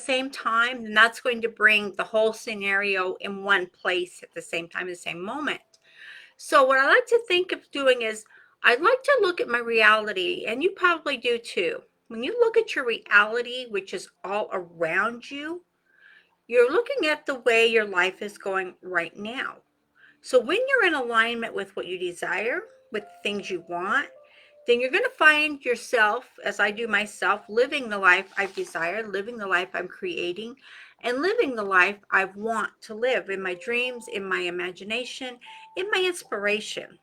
same time, then that's going to bring the whole scenario in one place at the same time, the same moment. So what I like to think of doing is I'd like to look at my reality, and you probably do too. When you look at your reality, which is all around you, you're looking at the way your life is going right now. So when you're in alignment with what you desire, with things you want, then you're going to find yourself, as I do myself, living the life I've desired, living the life I'm creating, and living the life I want to live in my dreams, in my imagination, in my inspiration.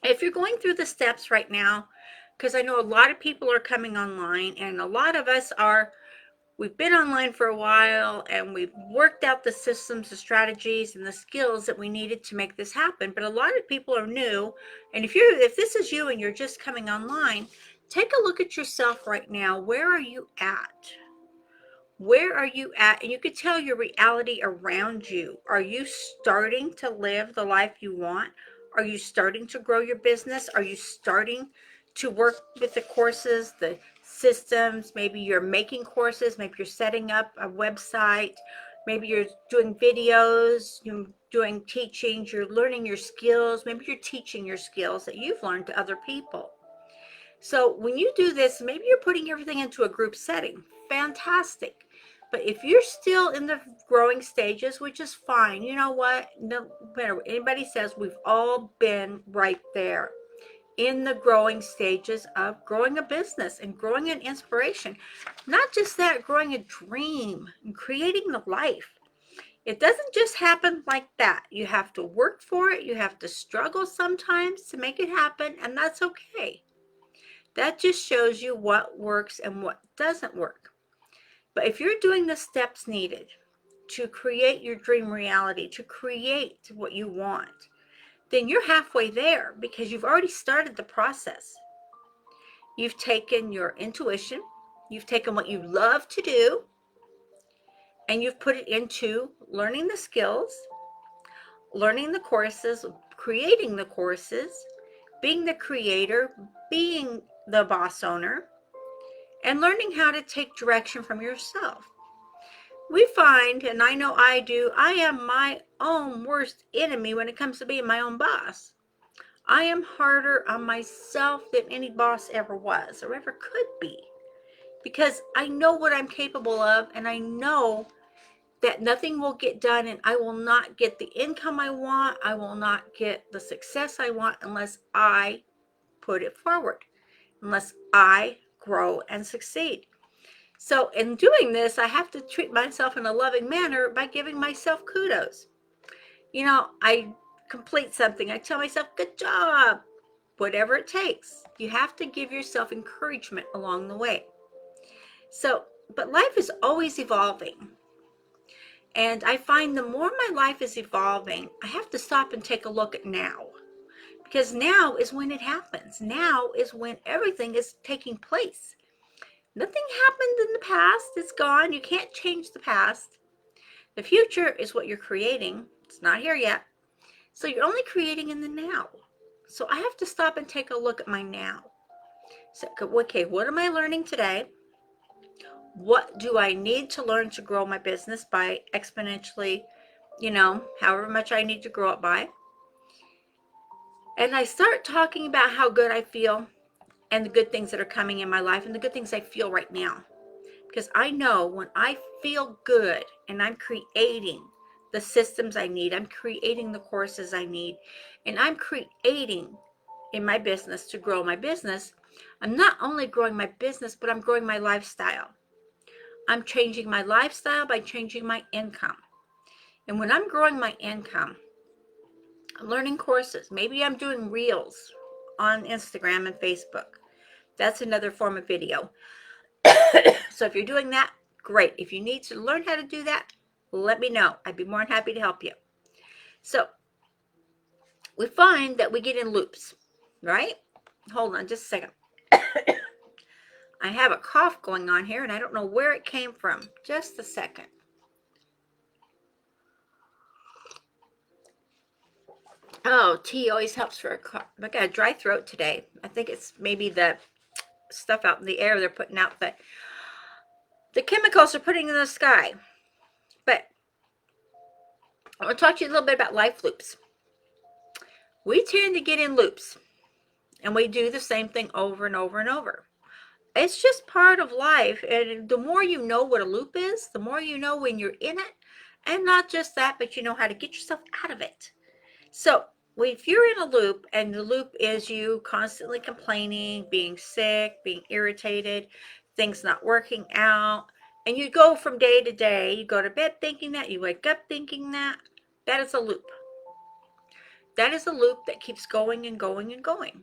If you're going through the steps right now, because I know a lot of people are coming online, and a lot of us are, we've been online for a while and we've worked out the systems, the strategies, and the skills that we needed to make this happen. But a lot of people are new. And if this is you and you're just coming online, take a look at yourself right now. Where are you at? Where are you at? And you could tell your reality around you. Are you starting to live the life you want? Are you starting to grow your business? Are you starting to work with the courses, the systems? Maybe you're making courses, maybe you're setting up a website, maybe you're doing videos, you're doing teachings, you're learning your skills, maybe you're teaching your skills that you've learned to other people. So when you do this, maybe you're putting everything into a group setting. Fantastic. But if you're still in the growing stages, which is fine, you know what? No matter what anybody says, we've all been right there in the growing stages of growing a business and growing an inspiration. Not just that, growing a dream and creating the life. It doesn't just happen like that. You have to work for it. You have to struggle sometimes to make it happen, and that's okay. That just shows you what works and what doesn't work. But if you're doing the steps needed to create your dream reality, to create what you want, then you're halfway there because you've already started the process. You've taken your intuition, you've taken what you love to do, and you've put it into learning the skills, learning the courses, creating the courses, being the creator, being the boss owner, and learning how to take direction from yourself. We find, and I know I do, I am my own worst enemy when it comes to being my own boss. I am harder on myself than any boss ever was or ever could be, because I know what I'm capable of, and I know that nothing will get done, and I will not get the income I want. I will not get the success I want unless I put it forward, unless I grow and succeed. So in doing this, I have to treat myself in a loving manner by giving myself kudos. I complete something, I tell myself, good job, whatever it takes. You have to give yourself encouragement along the way. So, but life is always evolving. And I find the more my life is evolving, I have to stop and take a look at now. Because now is when it happens. Now is when everything is taking place. Nothing happened in the past. It's gone. You can't change the past. The future is what you're creating. It's not here yet. So you're only creating in the now. So I have to stop and take a look at my now. So, okay, what am I learning today? What do I need to learn to grow my business by exponentially, however much I need to grow it by? And I start talking about how good I feel and the good things that are coming in my life and the good things I feel right now. Because I know when I feel good and I'm creating the systems I need, I'm creating the courses I need, and I'm creating in my business to grow my business, I'm not only growing my business, but I'm growing my lifestyle. I'm changing my lifestyle by changing my income. And when I'm growing my income, I'm learning courses. Maybe I'm doing reels on Instagram and Facebook. That's another form of video. So if you're doing that, great. If you need to learn how to do that, let me know. I'd be more than happy to help you. So we find that we get in loops, right? Hold on just a second. I have a cough going on here, and I don't know where it came from. Just a second. Oh, tea always helps for a cough. I got a dry throat today. I think it's maybe the stuff out in the air they're putting out, but the chemicals are putting in the sky. But I want to talk to you a little bit about life loops. We tend to get in loops, and we do the same thing over and over and over. It's just part of life, and the more you know what a loop is, the more you know when you're in it, and not just that, but you know how to get yourself out of it. So if you're in a loop, and the loop is you constantly complaining, being sick, being irritated, things not working out, and you go from day to day, you go to bed thinking that, you wake up thinking that is a loop. That is a loop that keeps going and going and going.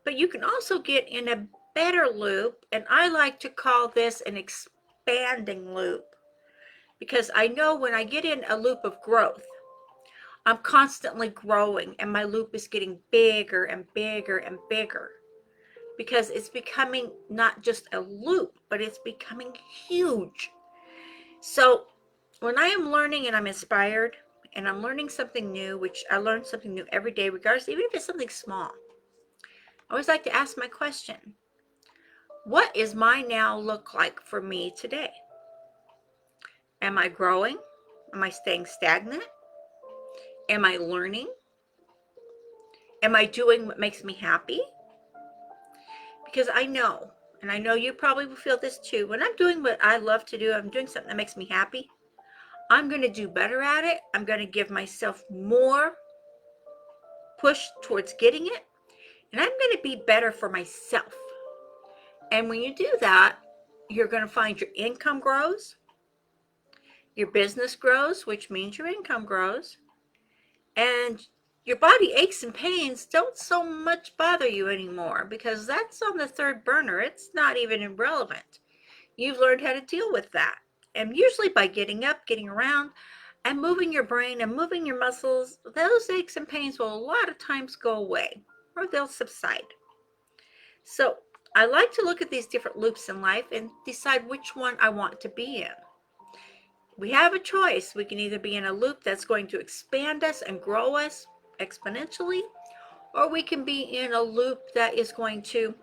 But you can also get in a better loop, and I like to call this an expanding loop, because I know when I get in a loop of growth, I'm constantly growing, and my loop is getting bigger and bigger and bigger, because it's becoming not just a loop, but it's becoming huge. So when I am learning and I'm inspired and I'm learning something new, which I learn something new every day, regardless, even if it's something small, I always like to ask my question: what is my now look like for me today? Am I growing? Am I staying stagnant? Am I learning? Am I doing what makes me happy? Because I know, and I know you probably will feel this too, when I'm doing what I love to do, I'm doing something that makes me happy, I'm going to do better at it. I'm going to give myself more push towards getting it, and I'm going to be better for myself. And when you do that, you're going to find your income grows, your business grows, which means your income grows, and your body aches and pains don't so much bother you anymore, because that's on the third burner. It's not even irrelevant. You've learned how to deal with that. And usually by getting up, getting around, and moving your brain and moving your muscles, those aches and pains will a lot of times go away, or they'll subside. So I like to look at these different loops in life and decide which one I want to be in. We have a choice. We can either be in a loop that's going to expand us and grow us exponentially, or we can be in a loop that is going to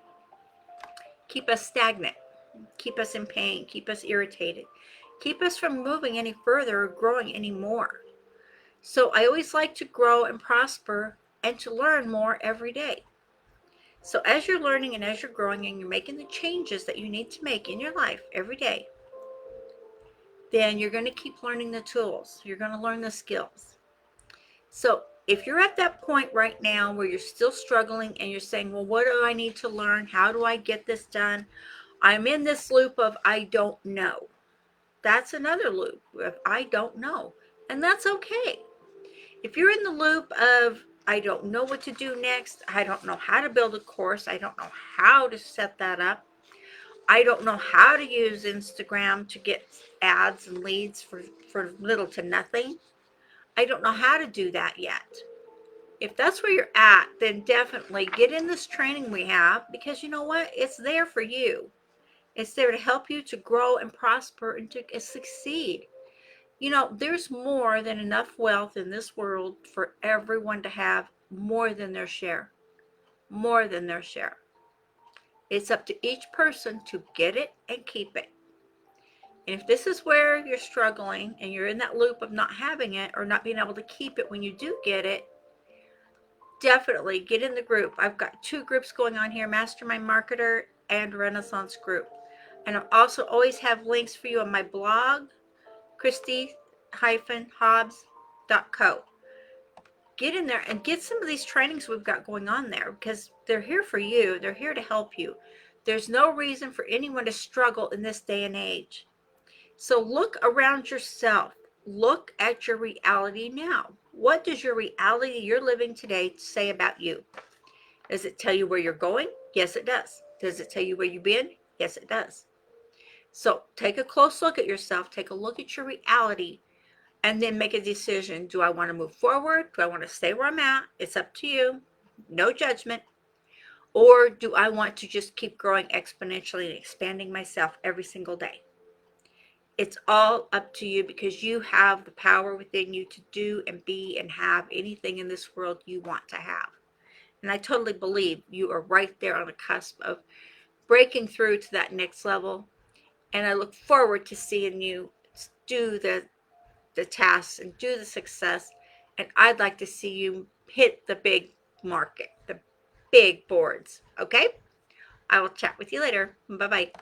keep us stagnant, keep us in pain, keep us irritated, keep us from moving any further or growing any more. So I always like to grow and prosper and to learn more every day. So as you're learning and as you're growing and you're making the changes that you need to make in your life every day, then you're going to keep learning the tools. You're going to learn the skills. So if you're at that point right now where you're still struggling and you're saying, well, what do I need to learn? How do I get this done? I'm in this loop of I don't know. That's another loop of I don't know. And that's okay. If you're in the loop of I don't know what to do next, I don't know how to build a course, I don't know how to set that up, I don't know how to use Instagram to get ads and leads for little to nothing, I don't know how to do that yet. If that's where you're at, then definitely get in this training we have, because you know what? It's there for you. It's there to help you to grow and prosper and to succeed. You know, there's more than enough wealth in this world for everyone to have more than their share. More than their share. It's up to each person to get it and keep it. And if this is where you're struggling and you're in that loop of not having it or not being able to keep it when you do get it, definitely get in the group. I've got 2 groups going on here, Mastermind Marketer and Renaissance Group. And I also always have links for you on my blog, Christy-Hobbs.co. Get in there and get some of these trainings we've got going on there, because they're here for you. They're here to help you. There's no reason for anyone to struggle in this day and age. So look around yourself. Look at your reality now. What does your reality you're living today say about you? Does it tell you where you're going? Yes, it does. Does it tell you where you've been? Yes, it does. So take a close look at yourself. Take a look at your reality, and then make a decision. Do I want to move forward? Do I want to stay where I'm at? It's up to you. No judgment. Or do I want to just keep growing exponentially and expanding myself every single day? It's all up to you, because you have the power within you to do and be and have anything in this world you want to have. And I totally believe you are right there on the cusp of breaking through to that next level. And I look forward to seeing you do the tasks and do the success. And I'd like to see you hit the big market, the big boards. Okay? I will chat with you later. Bye bye.